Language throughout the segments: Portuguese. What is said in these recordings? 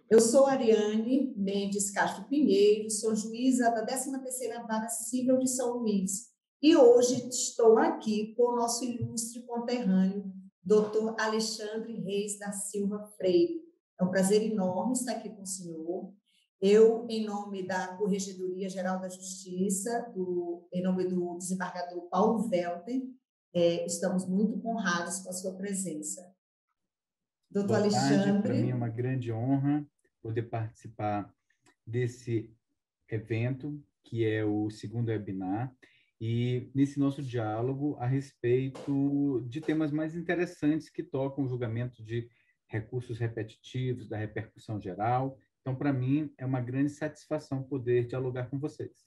Eu sou Ariane Mendes Castro Pinheiro, sou juíza da 13ª Vara Civil de São Luís e hoje estou aqui com o nosso ilustre conterrâneo, doutor Alexandre Reis da Silva Freire. É um prazer enorme estar aqui com o senhor. Eu, em nome da Corregedoria Geral da Justiça, em nome do desembargador Paulo Welter, estamos muito honrados com a sua presença. Doutor Boa tarde, Alexandre. para mim é uma grande honra poder participar desse evento, que é o segundo webinar, e nesse nosso diálogo a respeito de temas mais interessantes que tocam o julgamento de recursos repetitivos, da repercussão geral. Então, para mim, é uma grande satisfação poder dialogar com vocês.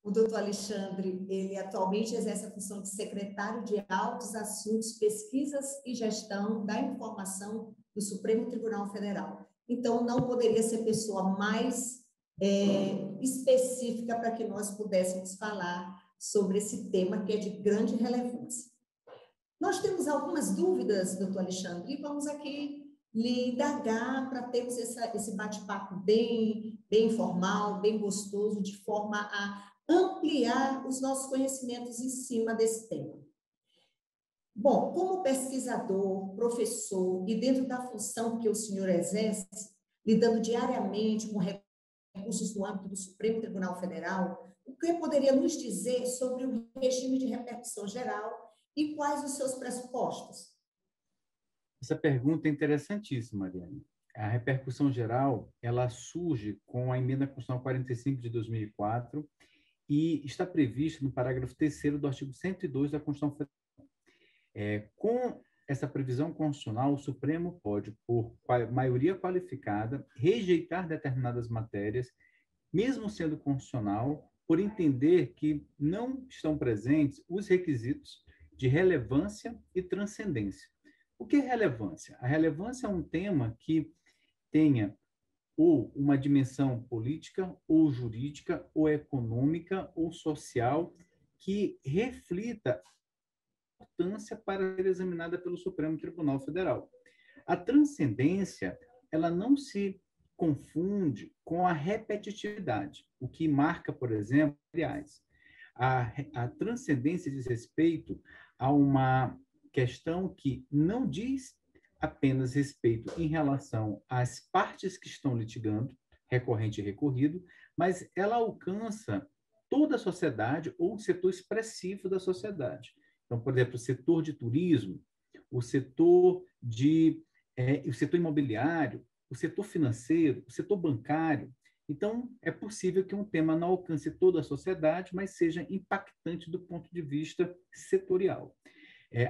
O doutor Alexandre, ele atualmente exerce a função de secretário de Altos Assuntos, Pesquisas e Gestão da Informação do Supremo Tribunal Federal. Então, não poderia ser pessoa mais específica para que nós pudéssemos falar sobre esse tema que é de grande relevância. Nós temos algumas dúvidas, doutor Alexandre, e vamos aqui lhe indagar para termos esse bate-papo bem informal, bem gostoso, de forma a ampliar os nossos conhecimentos em cima desse tema. Bom, como pesquisador, professor e dentro da função que o senhor exerce, lidando diariamente com recursos no âmbito do Supremo Tribunal Federal, o que poderia nos dizer sobre o regime de repercussão geral e quais os seus pressupostos? Essa pergunta é interessantíssima, Mariane. A repercussão geral, ela surge com a Emenda Constitucional 45 de 2004 e está prevista no parágrafo 3º do artigo 102 da Constituição Federal. Com essa previsão constitucional, o Supremo pode, por maioria qualificada, rejeitar determinadas matérias, mesmo sendo constitucional, por entender que não estão presentes os requisitos de relevância e transcendência. O que é relevância? A relevância é um tema que tenha ou uma dimensão política, ou jurídica, ou econômica, ou social, que reflita a importância para ser examinada pelo Supremo Tribunal Federal. A transcendência, ela não se confunde com a repetitividade, o que marca, por exemplo, aliás, a transcendência diz respeito a uma questão que não diz apenas respeito em relação às partes que estão litigando, recorrente e recorrido, mas ela alcança toda a sociedade ou o setor expressivo da sociedade. Então, por exemplo, o setor de turismo, o setor imobiliário, o setor financeiro, o setor bancário. Então, é possível que um tema não alcance toda a sociedade, mas seja impactante do ponto de vista setorial.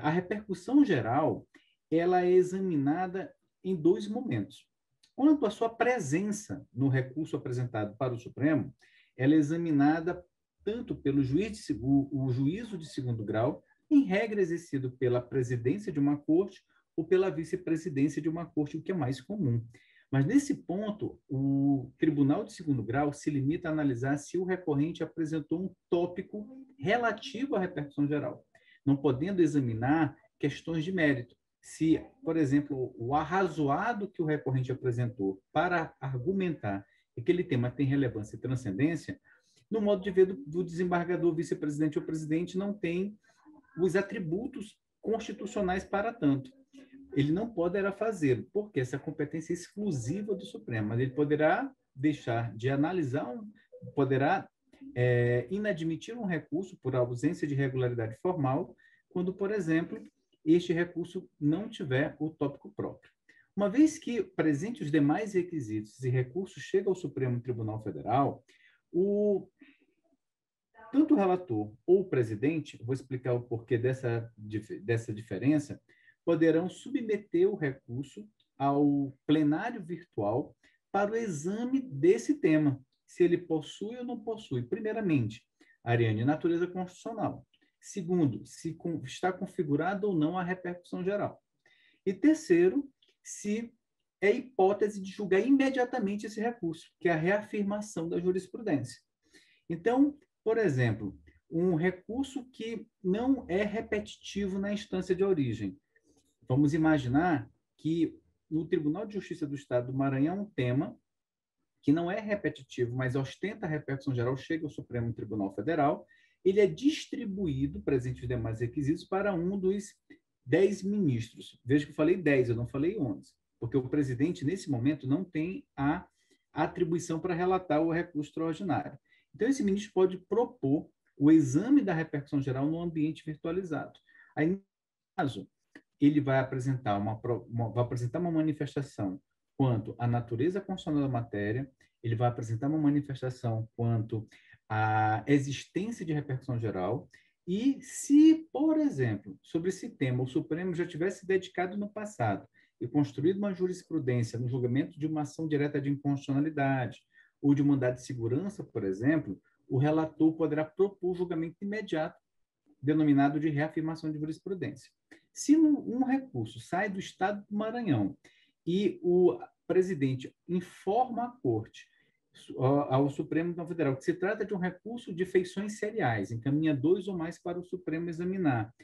A repercussão geral, ela é examinada em dois momentos. Quanto à sua presença no recurso apresentado para o Supremo, ela é examinada tanto pelo o juízo de segundo grau, em regra exercido pela presidência de uma corte ou pela vice-presidência de uma corte, o que é mais comum. Mas, nesse ponto, o tribunal de segundo grau se limita a analisar se o recorrente apresentou um tópico relativo à repercussão geral, não podendo examinar questões de mérito. Se, por exemplo, o arrazoado que o recorrente apresentou para argumentar que aquele tema tem relevância e transcendência, no modo de ver do desembargador, vice-presidente ou presidente, não tem os atributos constitucionais para tanto. Ele não poderá fazê-lo, porque essa competência é exclusiva do Supremo, mas ele poderá deixar de analisar, poderá inadmitir um recurso por ausência de regularidade formal, quando, por exemplo, este recurso não tiver o tópico próprio. Uma vez que presente os demais requisitos e recurso chega ao Supremo Tribunal Federal, tanto o relator ou o presidente, vou explicar o porquê dessa diferença, poderão submeter o recurso ao plenário virtual para o exame desse tema, se ele possui ou não possui. Primeiramente, Ariane, natureza constitucional. Segundo, se está configurada ou não a repercussão geral. E terceiro, se é hipótese de julgar imediatamente esse recurso, que é a reafirmação da jurisprudência. Então, por exemplo, um recurso que não é repetitivo na instância de origem. Vamos imaginar que no Tribunal de Justiça do Estado do Maranhão um tema que não é repetitivo, mas ostenta a repercussão geral, chega ao Supremo Tribunal Federal, ele é distribuído, presente os demais requisitos, para um dos 10 ministros. Veja que eu falei 10, eu não falei 11, porque o presidente, nesse momento, não tem a atribuição para relatar o recurso extraordinário. Então, esse ministro pode propor o exame da repercussão geral no ambiente virtualizado. Aí, no caso, ele vai apresentar uma manifestação quanto à natureza constitucional da matéria, ele vai apresentar uma manifestação quanto à existência de repercussão geral, e se, por exemplo, sobre esse tema, o Supremo já tivesse dedicado no passado e construído uma jurisprudência no julgamento de uma ação direta de inconstitucionalidade ou de mandado de segurança, por exemplo, o relator poderá propor julgamento imediato, denominado de reafirmação de jurisprudência. Se um recurso sai do Estado do Maranhão e o presidente informa a Corte, ao Supremo Tribunal Federal, que se trata de um recurso de feições seriais, encaminha 2 ou mais para o Supremo examinar,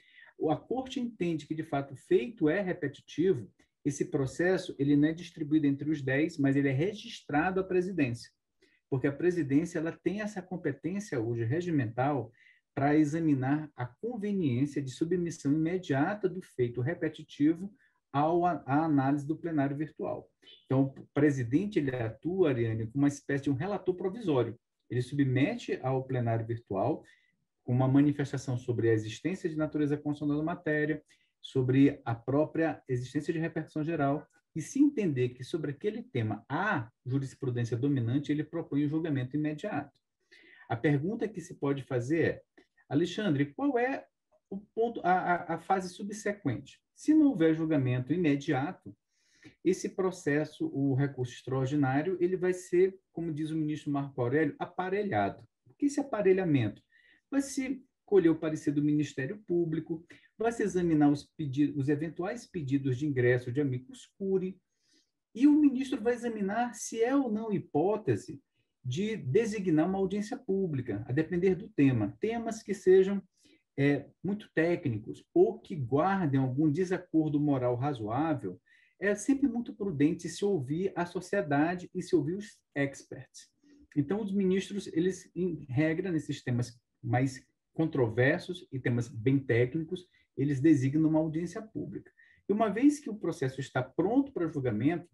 a Corte entende que, de fato, o feito é repetitivo, esse processo ele não é distribuído entre os 10, mas ele é registrado à presidência, porque a presidência ela tem essa competência hoje regimental para examinar a conveniência de submissão imediata do feito repetitivo à análise do plenário virtual. Então, o presidente ele atua, Ariane, como uma espécie de um relator provisório. Ele submete ao plenário virtual com uma manifestação sobre a existência de natureza constitucional da matéria, sobre a própria existência de repercussão geral, e se entender que sobre aquele tema há jurisprudência dominante, ele propõe o julgamento imediato. A pergunta que se pode fazer é, Alexandre, qual é o ponto, a fase subsequente? Se não houver julgamento imediato, esse processo, o recurso extraordinário, ele vai ser, como diz o ministro Marco Aurélio, aparelhado. O que é esse aparelhamento? Vai se colher o parecer do Ministério Público, vai se examinar os eventuais pedidos de ingresso de amicus curiae, e o ministro vai examinar se é ou não hipótese de designar uma audiência pública, a depender do tema. Temas que sejam muito técnicos ou que guardem algum desacordo moral razoável, é sempre muito prudente se ouvir a sociedade e se ouvir os experts. Então, os ministros, eles, em regra, nesses temas mais controversos e temas bem técnicos, eles designam uma audiência pública. E uma vez que o processo está pronto para julgamento,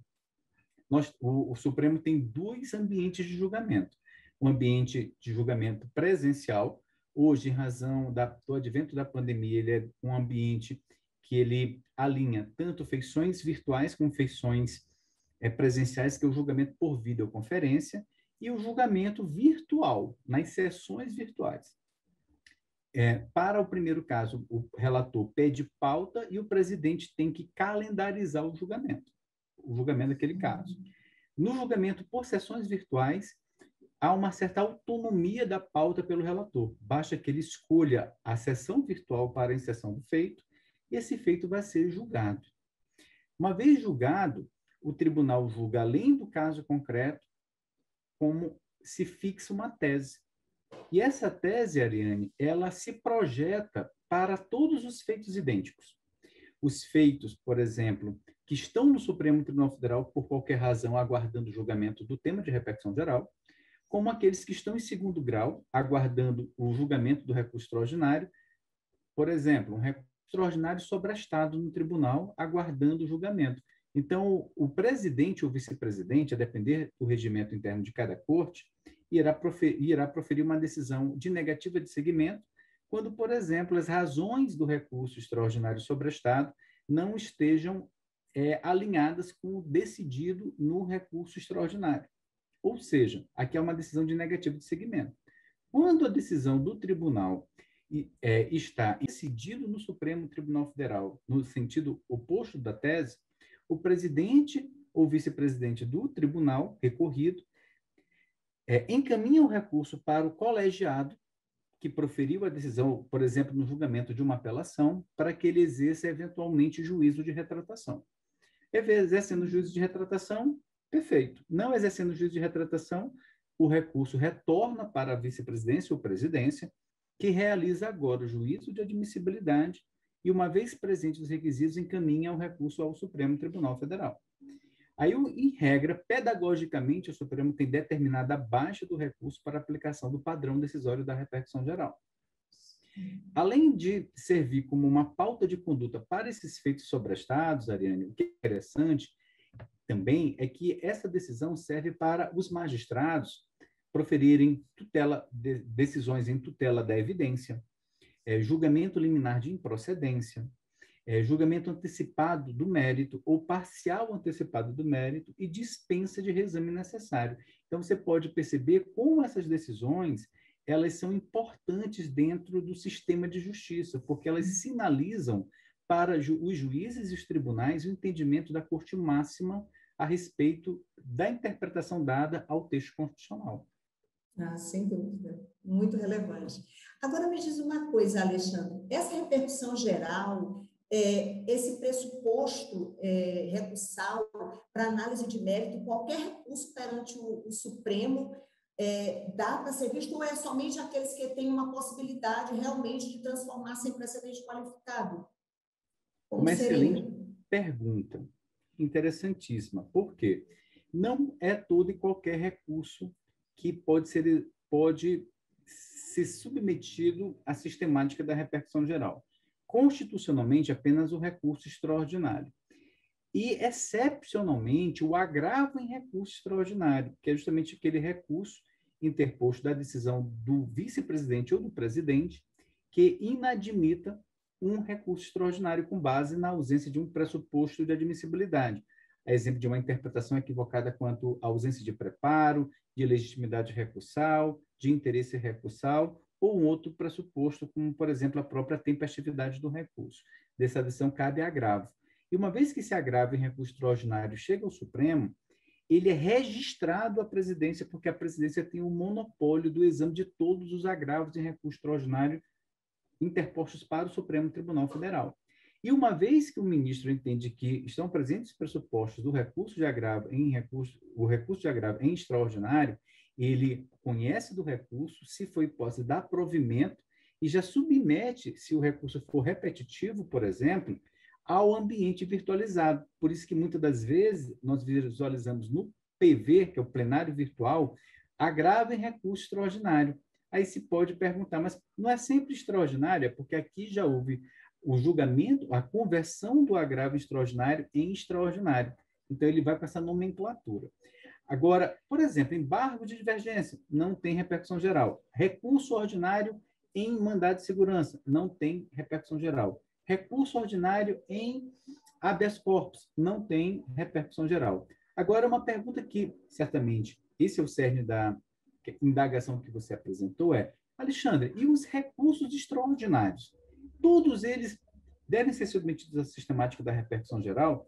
o Supremo tem 2 ambientes de julgamento. Um ambiente de julgamento presencial. Hoje, em razão do advento da pandemia, ele é um ambiente que ele alinha tanto feições virtuais como feições presenciais, que é o julgamento por videoconferência, e o julgamento virtual, nas sessões virtuais. Para o primeiro caso, o relator pede pauta e o presidente tem que calendarizar o julgamento daquele caso. No julgamento por sessões virtuais, há uma certa autonomia da pauta pelo relator. Basta que ele escolha a sessão virtual para a inserção do feito, e esse feito vai ser julgado. Uma vez julgado, o tribunal julga, além do caso concreto, como se fixa uma tese. E essa tese, Ariane, ela se projeta para todos os feitos idênticos. Os feitos, por exemplo, que estão no Supremo Tribunal Federal, por qualquer razão, aguardando o julgamento do tema de repercussão geral, como aqueles que estão em segundo grau, aguardando o julgamento do recurso extraordinário, por exemplo, um recurso extraordinário sobrastado no tribunal, aguardando o julgamento. Então, o presidente ou vice-presidente, a depender do regimento interno de cada corte, irá proferir uma decisão de negativa de seguimento, quando, por exemplo, as razões do recurso extraordinário sobrastado não estejam alinhadas com o decidido no recurso extraordinário. Ou seja, aqui é uma decisão de negativa de seguimento. Quando a decisão do tribunal está decidido no Supremo Tribunal Federal, no sentido oposto da tese, o presidente ou vice-presidente do tribunal recorrido encaminha o recurso para o colegiado que proferiu a decisão, por exemplo, no julgamento de uma apelação, para que ele exerça eventualmente juízo de retratação. Exercendo o juízo de retratação, perfeito. Não exercendo o juízo de retratação, o recurso retorna para a vice-presidência ou presidência, que realiza agora o juízo de admissibilidade e, uma vez presentes os requisitos, encaminha o recurso ao Supremo Tribunal Federal. Aí, em regra, pedagogicamente, o Supremo tem determinado a baixa do recurso para aplicação do padrão decisório da repercussão geral. Além de servir como uma pauta de conduta para esses feitos sobrestados, Ariane, o que é interessante também é que essa decisão serve para os magistrados proferirem decisões em tutela da evidência, julgamento liminar de improcedência, julgamento antecipado do mérito ou parcial antecipado do mérito e dispensa de reexame necessário. Então, você pode perceber como essas decisões elas são importantes dentro do sistema de justiça, porque elas sinalizam para os juízes e os tribunais o entendimento da Corte Máxima a respeito da interpretação dada ao texto constitucional. Sem dúvida, muito relevante. Agora me diz uma coisa, Alexandre, essa repercussão geral, esse pressuposto recursal para análise de mérito, qualquer recurso perante o Supremo, dá para ser visto ou é somente aqueles que têm uma possibilidade realmente de transformar sem precedente qualificado? Uma excelente pergunta, interessantíssima. Por quê? Não é todo e qualquer recurso que pode ser submetido à sistemática da repercussão geral. Constitucionalmente, apenas o recurso extraordinário. E, excepcionalmente, o agravo em recurso extraordinário, que é justamente aquele recurso interposto da decisão do vice-presidente ou do presidente que inadmita um recurso extraordinário com base na ausência de um pressuposto de admissibilidade. É exemplo de uma interpretação equivocada quanto à ausência de preparo, de legitimidade recursal, de interesse recursal, ou um outro pressuposto, como, por exemplo, a própria tempestividade do recurso. Dessa decisão cabe agravo. E uma vez que esse agravo em recurso extraordinário chega ao Supremo, ele é registrado à presidência, porque a presidência tem o monopólio do exame de todos os agravos em recurso extraordinário interpostos para o Supremo Tribunal Federal. E uma vez que o ministro entende que estão presentes os pressupostos do recurso de agravo o recurso de agravo em extraordinário, ele conhece do recurso, se for hipótese, dá provimento e já submete, se o recurso for repetitivo, por exemplo, ao ambiente virtualizado. Por isso que muitas das vezes nós visualizamos no PV, que é o plenário virtual, agravo em recurso extraordinário. Aí se pode perguntar, mas não é sempre extraordinário, é porque aqui já houve o julgamento, a conversão do agravo extraordinário em extraordinário. Então, ele vai com essa nomenclatura. Agora, por exemplo, embargo de divergência, não tem repercussão geral. Recurso ordinário em mandado de segurança, não tem repercussão geral. Recurso ordinário em habeas corpus, não tem repercussão geral. Agora, uma pergunta que, certamente, esse é o cerne da indagação que você apresentou Alexandre, e os recursos extraordinários? Todos eles devem ser submetidos à sistemática da repercussão geral,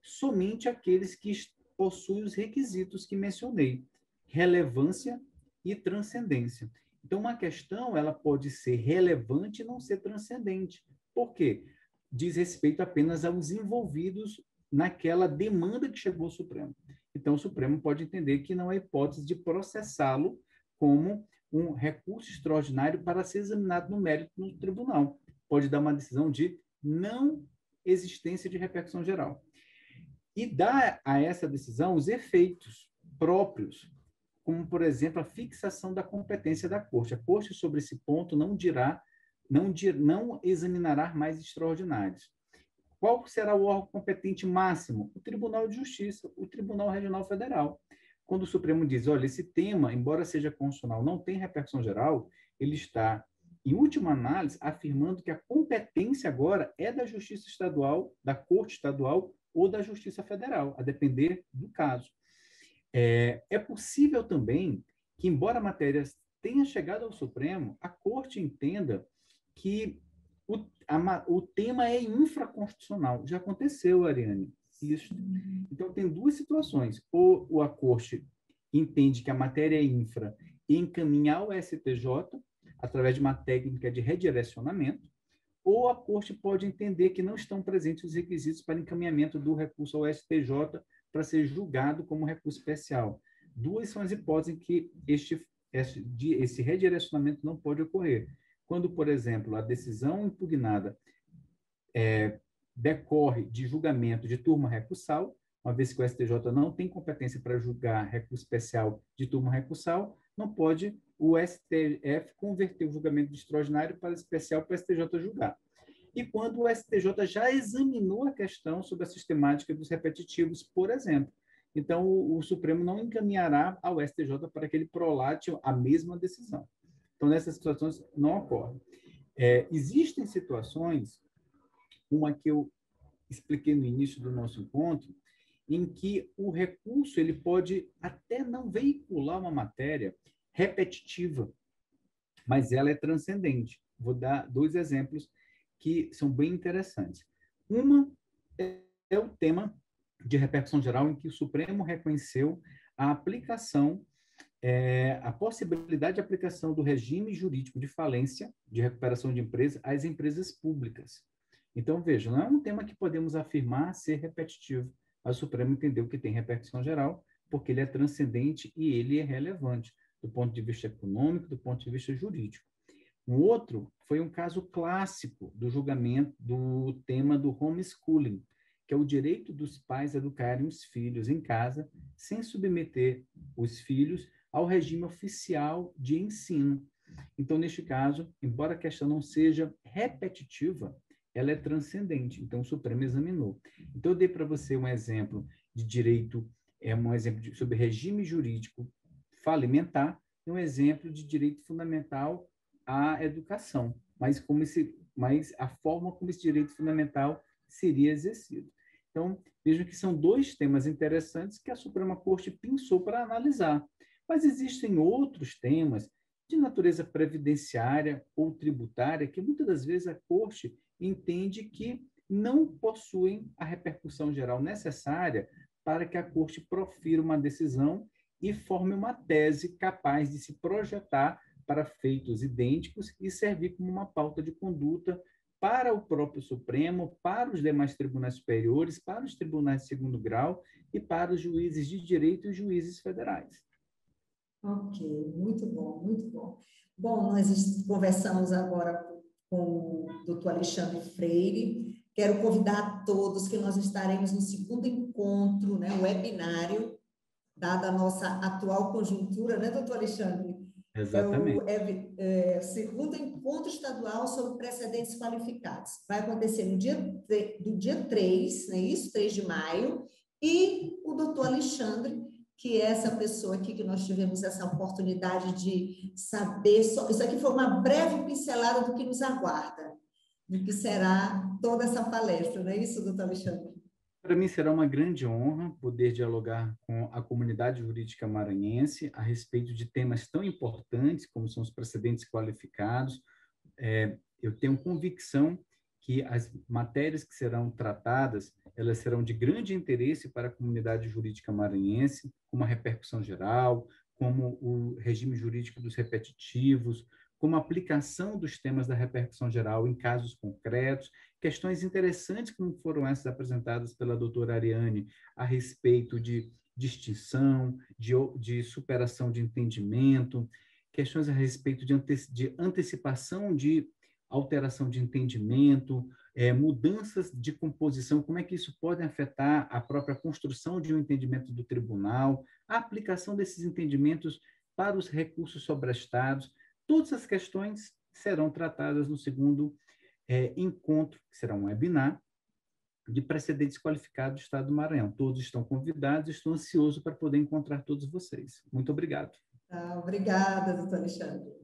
somente aqueles que possuem os requisitos que mencionei, relevância e transcendência. Então, uma questão ela pode ser relevante e não ser transcendente. Por quê? Diz respeito apenas aos envolvidos naquela demanda que chegou ao Supremo. Então, o Supremo pode entender que não há hipótese de processá-lo como um recurso extraordinário para ser examinado no mérito no tribunal. Pode dar uma decisão de não existência de repercussão geral. E dá a essa decisão os efeitos próprios, como, por exemplo, a fixação da competência da Corte. A Corte, sobre esse ponto, não examinará mais extraordinários. Qual será o órgão competente máximo? O Tribunal de Justiça, o Tribunal Regional Federal. Quando o Supremo diz, olha, esse tema, embora seja constitucional, não tem repercussão geral, ele está, em última análise, afirmando que a competência agora é da Justiça Estadual, da Corte Estadual ou da Justiça Federal, a depender do caso. É possível também que, embora a matéria tenha chegado ao Supremo, a Corte entenda que o tema é infraconstitucional. Já aconteceu, Ariane, isso. Então, tem duas situações. Ou a Corte entende que a matéria é infra e encaminha ao STJ, através de uma técnica de redirecionamento, ou a Corte pode entender que não estão presentes os requisitos para encaminhamento do recurso ao STJ para ser julgado como recurso especial. Duas são as hipóteses em que esse redirecionamento não pode ocorrer. Quando, por exemplo, a decisão impugnada decorre de julgamento de turma recursal, uma vez que o STJ não tem competência para julgar recurso especial de turma recursal, não pode o STF converter o julgamento de extraordinário para especial para o STJ julgar. E quando o STJ já examinou a questão sobre a sistemática dos repetitivos, por exemplo. Então, o Supremo não encaminhará ao STJ para que ele prolate a mesma decisão. Então, nessas situações, não ocorre. Existem situações, uma que eu expliquei no início do nosso encontro, em que o recurso ele pode até não veicular uma matéria repetitiva, mas ela é transcendente. Vou dar 2 exemplos que são bem interessantes. Uma é o tema de repercussão geral, em que o Supremo reconheceu a aplicação, a possibilidade de aplicação do regime jurídico de falência, de recuperação de empresa, às empresas públicas. Então, veja, não é um tema que podemos afirmar ser repetitivo, mas o Supremo entendeu que tem repercussão geral, porque ele é transcendente e ele é relevante, do ponto de vista econômico, do ponto de vista jurídico. Um outro foi um caso clássico do julgamento do tema do homeschooling, que é o direito dos pais a educarem os filhos em casa, sem submeter os filhos ao regime oficial de ensino. Então, neste caso, embora a questão não seja repetitiva, ela é transcendente. Então, o Supremo examinou. Então, eu dei para você um exemplo de direito, um exemplo sobre regime jurídico falimentar e um exemplo de direito fundamental à educação, mas a forma como esse direito fundamental seria exercido. Então, vejam que são 2 temas interessantes que a Suprema Corte pensou para analisar. Mas existem outros temas de natureza previdenciária ou tributária que muitas das vezes a Corte entende que não possuem a repercussão geral necessária para que a Corte profira uma decisão e forme uma tese capaz de se projetar para feitos idênticos e servir como uma pauta de conduta para o próprio Supremo, para os demais tribunais superiores, para os tribunais de segundo grau e para os juízes de direito e juízes federais. Ok, muito bom, muito bom. Bom, nós conversamos agora com o doutor Alexandre Freire. Quero convidar a todos que nós estaremos no segundo encontro, né, webinário, dada a nossa atual conjuntura, né, doutor Alexandre? Exatamente. É o segundo encontro estadual sobre precedentes qualificados. Vai acontecer no dia 3, não é isso? 3 de maio. E o doutor Alexandre, que é essa pessoa aqui que nós tivemos essa oportunidade de saber. Isso aqui foi uma breve pincelada do que nos aguarda, do que será toda essa palestra, não é isso, doutor Alexandre? Para mim será uma grande honra poder dialogar com a comunidade jurídica maranhense a respeito de temas tão importantes como são os precedentes qualificados. Eu tenho convicção que as matérias que serão tratadas, elas serão de grande interesse para a comunidade jurídica maranhense, como a repercussão geral, como o regime jurídico dos repetitivos, como a aplicação dos temas da repercussão geral em casos concretos, questões interessantes como foram essas apresentadas pela doutora Ariane a respeito de distinção, de superação de entendimento, questões a respeito de antecipação de alteração de entendimento, mudanças de composição, como é que isso pode afetar a própria construção de um entendimento do tribunal, a aplicação desses entendimentos para os recursos sobrestados. Todas as questões serão tratadas no segundo encontro, que será um webinar, de precedentes qualificados do Estado do Maranhão. Todos estão convidados, estou ansioso para poder encontrar todos vocês. Muito obrigado. Obrigada, doutor Alexandre.